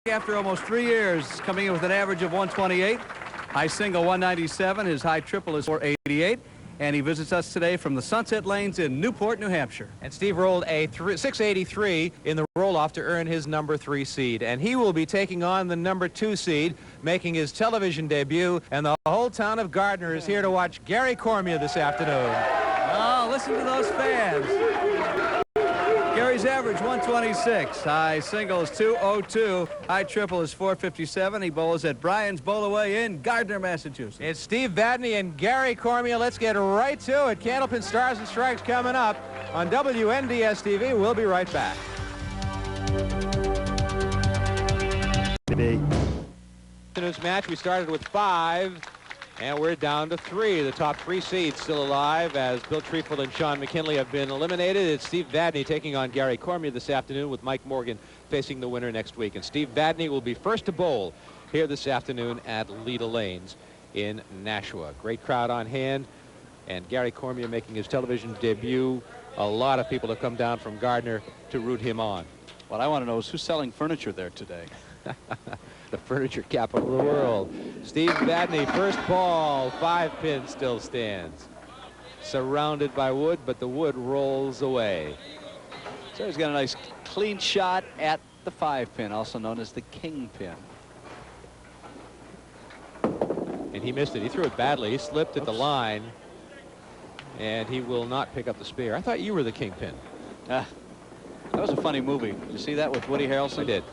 after almost 3 years, coming in with an average of 128. High single 197. His high triple is 488. And he visits us today from the Sunset Lanes in Newport, New Hampshire. And Steve rolled a 683 in the roll-off to earn his number 3 seed. And he will be taking on the number 2 seed, making his television debut. And the whole town of Gardner is here to watch Gary Cormier this afternoon. Oh, listen to those fans. Gary's average 126. High single is 202. High triple is 457. He bowls at Brian's Bowlaway in Gardner, Massachusetts. It's Steve Vadney and Gary Cormier. Let's get right to it. Candlepin Stars and Strikes coming up on WNDS TV. We'll be right back. Afternoon's match, we started with 5. And we're down to 3. The top 3 seeds still alive as Bill Treefel and Sean McKinley have been eliminated. It's Steve Vadney taking on Gary Cormier this afternoon, with Mike Morgan facing the winner next week. And Steve Vadney will be first to bowl here this afternoon at Leda Lanes in Nashua. Great crowd on hand, and Gary Cormier making his television debut. A lot of people have come down from Gardner to root him on. What I want to know is who's selling furniture there today. The furniture capital of the world. Steve Vadney, first ball, 5 pin still stands. Surrounded by wood, but the wood rolls away. So he's got a nice clean shot at the 5 pin, also known as the king pin. And he missed it. He threw it badly. He slipped at the line, and he will not pick up the spare. I thought you were the king pin. That was a funny movie. Did you see that with Woody Harrelson? I did.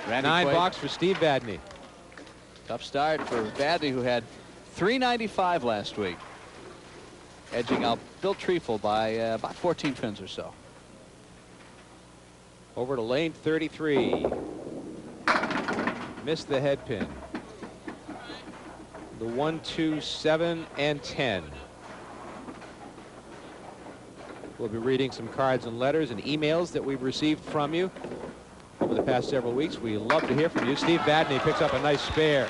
Randy 9 Quaid. box for Steve Vadney. Tough start for Vadney, who had 395 last week, edging out Bill Treefel by about 14 pins or so. Over to lane 33. Missed the head pin. The 1, 2, 7, and 10. We'll be reading some cards and letters and emails that we've received from you over the past several weeks. We love to hear from you. Steve Vadney picks up a nice spare.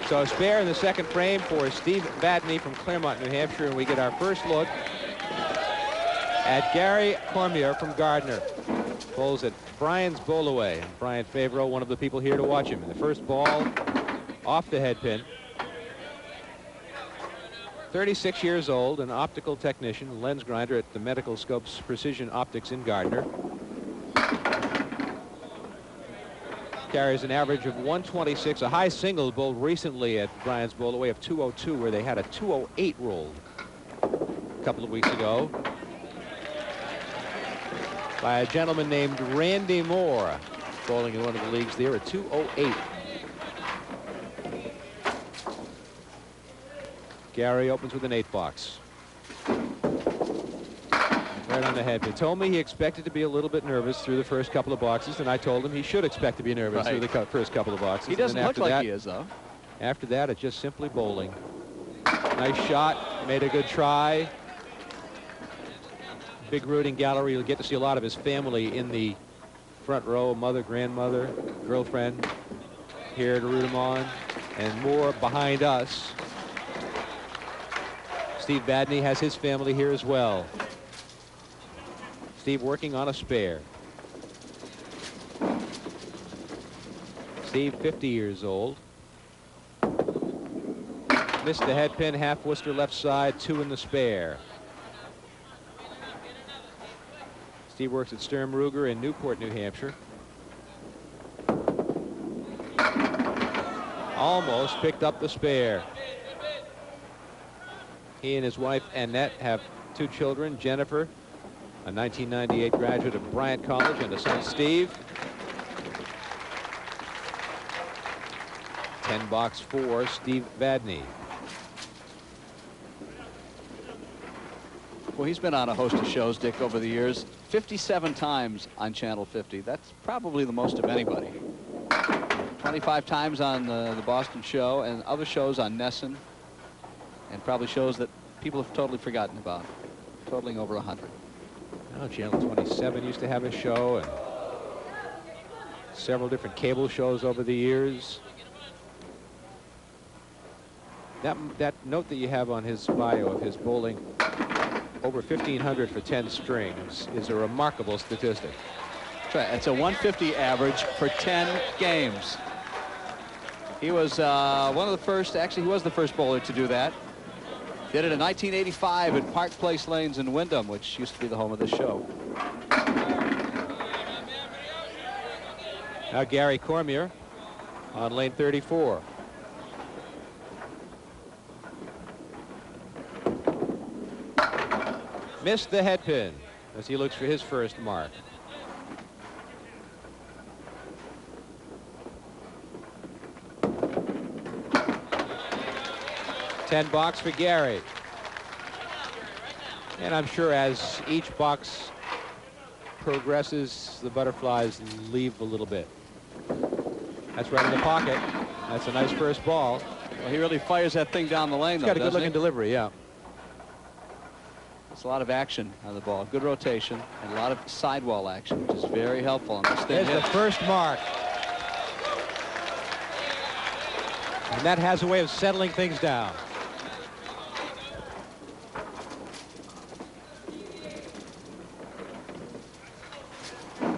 So a spare in the second frame for Steve Vadney from Claremont, New Hampshire, and we get our first look at Gary Cormier from Gardner. Bowls at Brian's Bowlaway. Brian Favreau, one of the people here to watch him. And the first ball off the head pin. 36 years old, an optical technician, lens grinder at the Medical Scopes Precision Optics in Gardner. Carries an average of 126, a high single bowled recently at Brian's Bowlaway of 202, where they had a 208 rolled a couple of weeks ago by a gentleman named Randy Moore, bowling in one of the leagues there at 208. Gary opens with an 8 box. Right on the head. He told me he expected to be a little bit nervous through the first couple of boxes, and I told him he should expect to be nervous through the first couple of boxes. He doesn't look like he is, though. After that, it's just simply bowling. Nice shot. Made a good try. Big rooting gallery. You'll get to see a lot of his family in the front row. Mother, grandmother, girlfriend here to root him on, and more behind us. Steve Vadney has his family here as well. Steve working on a spare. Steve, 50 years old. Missed the head pin, half Worcester left side, 2 in the spare. Steve works at Sturm Ruger in Newport, New Hampshire. Almost picked up the spare. He and his wife Annette have 2 children, Jennifer, a 1998 graduate of Bryant College, and a son, Steve. 10 box for Steve Vadney. Well, he's been on a host of shows, Dick, over the years. 57 times on Channel 50. That's probably the most of anybody. 25 times on the Boston show and other shows on Nesson, and probably shows that people have totally forgotten about, totaling over 100. Oh, Channel 27 used to have a show, and several different cable shows over the years. That note that you have on his bio of his bowling over 1,500 for 10 strings is a remarkable statistic. That's right. It's a 150 average for 10 games. He was one of the first, actually he was the first bowler to do that. Did it in 1985 at Park Place Lanes in Wyndham, which used to be the home of this show. Now Gary Cormier on lane 34. Missed the head pin as he looks for his first mark. $10 for Gary. And I'm sure as each box progresses, the butterflies leave a little bit. That's right in the pocket. That's a nice first ball. Well, he really fires that thing down the lane, though. He's got a good-looking delivery, yeah. It's a lot of action on the ball. Good rotation and a lot of sidewall action, which is very helpful on this thing. There's the first mark. And that has a way of settling things down.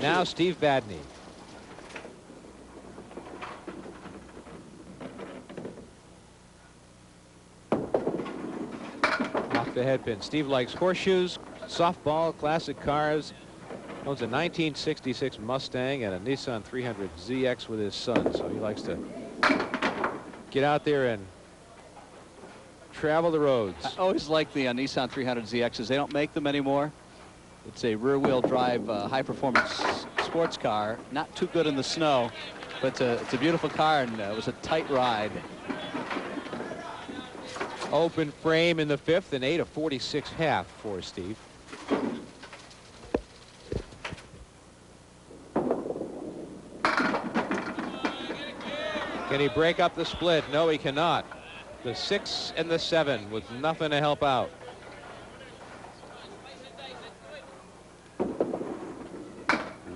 Now Steve Vadney. Off the head pin. Steve likes horseshoes, softball, classic cars. Owns a 1966 Mustang and a Nissan 300 ZX with his son, so he likes to get out there and travel the roads. I always like the Nissan 300 ZXs. They don't make them anymore. It's a rear-wheel drive, high-performance sports car. Not too good in the snow, but it's a beautiful car, and it was a tight ride. Open frame in the fifth, and 8 of 46 half for Steve. Can he break up the split? No, he cannot. The 6 and the 7 with nothing to help out.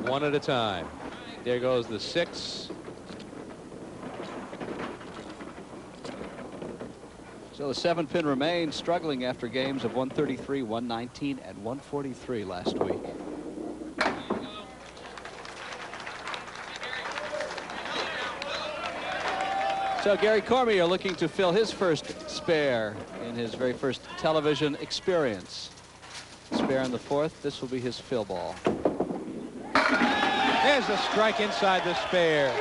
One at a time. There goes the 6. So the 7-pin remains, struggling after games of 133, 119, and 143 last week. So Gary Cormier looking to fill his first spare in his very first television experience. Spare in the 4th. This will be his fill ball. There's a strike inside the spare.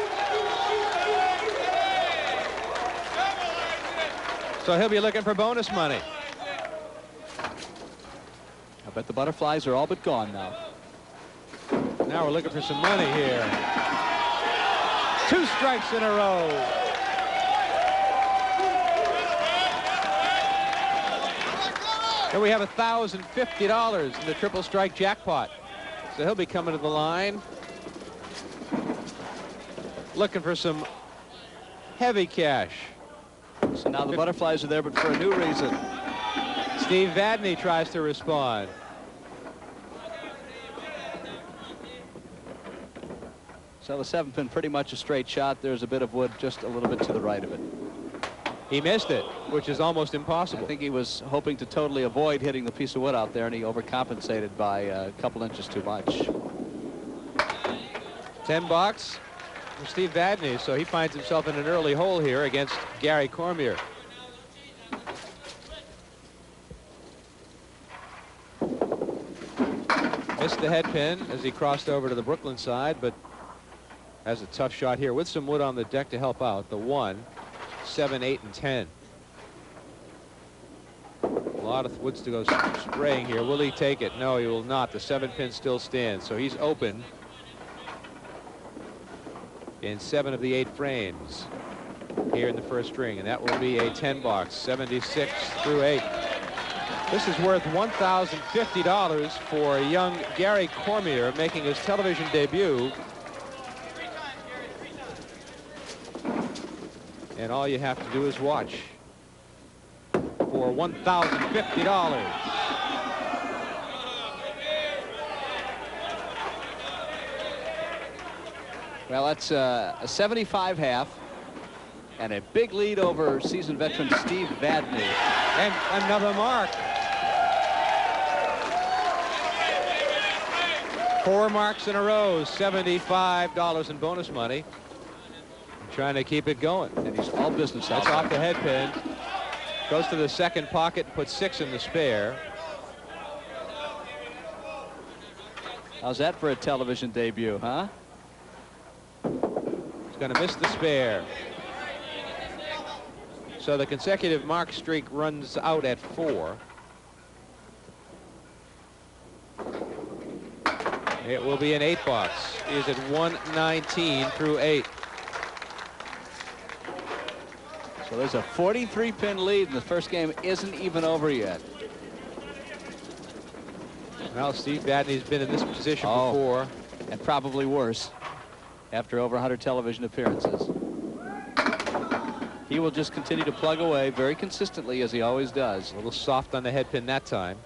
So he'll be looking for bonus money. I bet the butterflies are all but gone now. Now we're looking for some money here. 2 strikes in a row. Here we have $1,050 in the triple strike jackpot. So he'll be coming to the line. Looking for some heavy cash. So now the butterflies are there, but for a new reason. Steve Vadney tries to respond. So the 7-pin pretty much a straight shot. There's a bit of wood just a little bit to the right of it. He missed it, which is almost impossible. I think he was hoping to totally avoid hitting the piece of wood out there, and he overcompensated by a couple inches too much. $10 for Steve Vadney, so he finds himself in an early hole here against Gary Cormier. Missed the head pin as he crossed over to the Brooklyn side, but has a tough shot here with some wood on the deck to help out. The 1, 7, 8, and 10. A lot of woods to go spraying here. Will he take it? No, he will not. The 7-pin still stands, so he's open in 7 of the 8 frames here in the first string, and that will be a 10 box, 76 through 8. This is worth $1,050 for young Gary Cormier making his television debut. And all you have to do is watch for $1,050. Well, that's a 75 half and a big lead over seasoned veteran Steve Vadney. And another mark. 4 marks in a row, $75 in bonus money. Trying to keep it going. And he's all business. That's off the head pin. Goes to the second pocket and puts 6 in the spare. How's that for a television debut, huh? He's going to miss the spare. So the consecutive mark streak runs out at 4. It will be an 8 box. He is at 119 through 8. So there's a 43-pin lead, and the first game isn't even over yet. Well, Steve Vadney's been in this position before. And probably worse after over 100 television appearances. He will just continue to plug away very consistently, as he always does. A little soft on the head pin that time.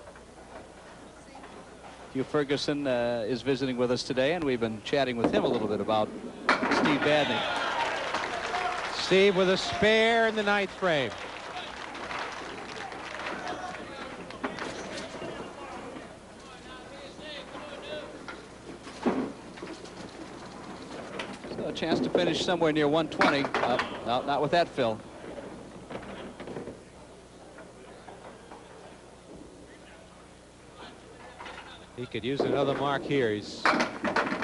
Hugh Ferguson is visiting with us today, and we've been chatting with him a little bit about Steve Vadney. Steve with a spare in the 9th frame. So a chance to finish somewhere near 120. No, not with that, Phil. He could use another mark here. He's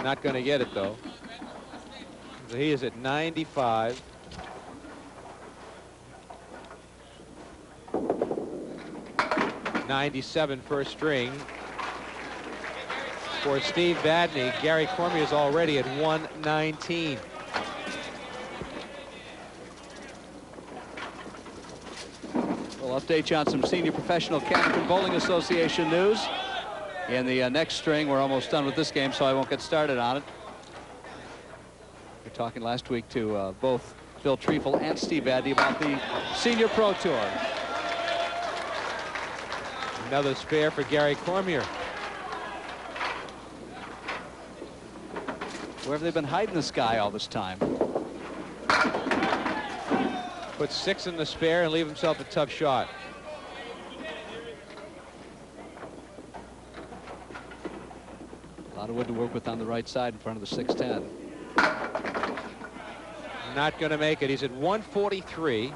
not going to get it, though. So he is at 95. '97 first string for Steve Vadney. Gary Cormier is already at 119. We'll update you on some senior professional Candlepin Bowling Association news. In the next string, we're almost done with this game, so I won't get started on it. We're talking last week to both Bill Treifel and Steve Vadney about the Senior Pro Tour. Another spare for Gary Cormier. Where have they been hiding this guy all this time? Put 6 in the spare and leave himself a tough shot. A lot of wood to work with on the right side in front of the 610. Not going to make it. He's at 143.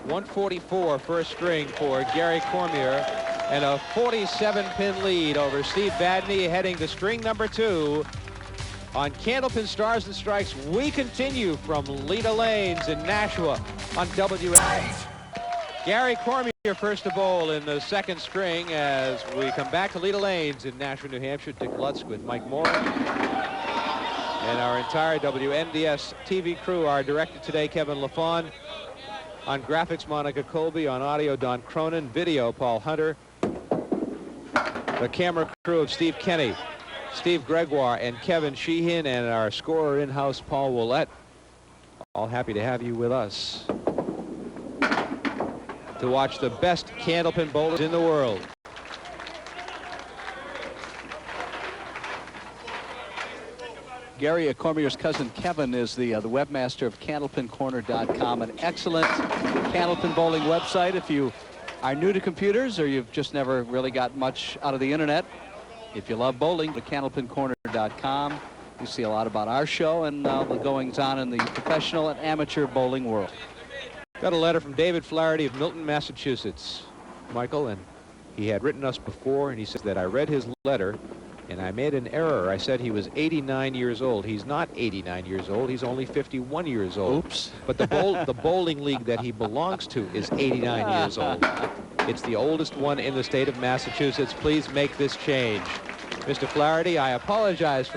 .144 first string for Gary Cormier, and a 47-pin lead over Steve Vadney, heading to string number 2 on Candlepin Stars and Strikes. We continue from Leda Lanes in Nashua on WS. Gary Cormier first to bowl in the 2nd string as we come back to Leda Lanes in Nashua, New Hampshire. Dick Lutz with Mike Moore and our entire WNDS TV crew. Our director today, Kevin LaFawn. On graphics, Monica Colby. On audio, Don Cronin. Video, Paul Hunter. The camera crew of Steve Kenny, Steve Gregoire, and Kevin Sheehan, and our scorer in-house, Paul Willett. All happy to have you with us to watch the best Candlepin bowlers in the world. Gary Cormier's cousin Kevin is the webmaster of CandlepinCorner.com, an excellent Candlepin bowling website. If you are new to computers or you've just never really got much out of the internet, if you love bowling, to CandlepinCorner.com. You see a lot about our show and the goings-on in the professional and amateur bowling world. Got a letter from David Flaherty of Milton, Massachusetts, Michael, and he had written us before, and he says that I read his letter and I made an error. I said he was 89 years old. He's not 89 years old. He's only 51 years old. Oops. But the bowling league that he belongs to is 89 years old. It's the oldest one in the state of Massachusetts. Please make this change. Mr. Flaherty, I apologize for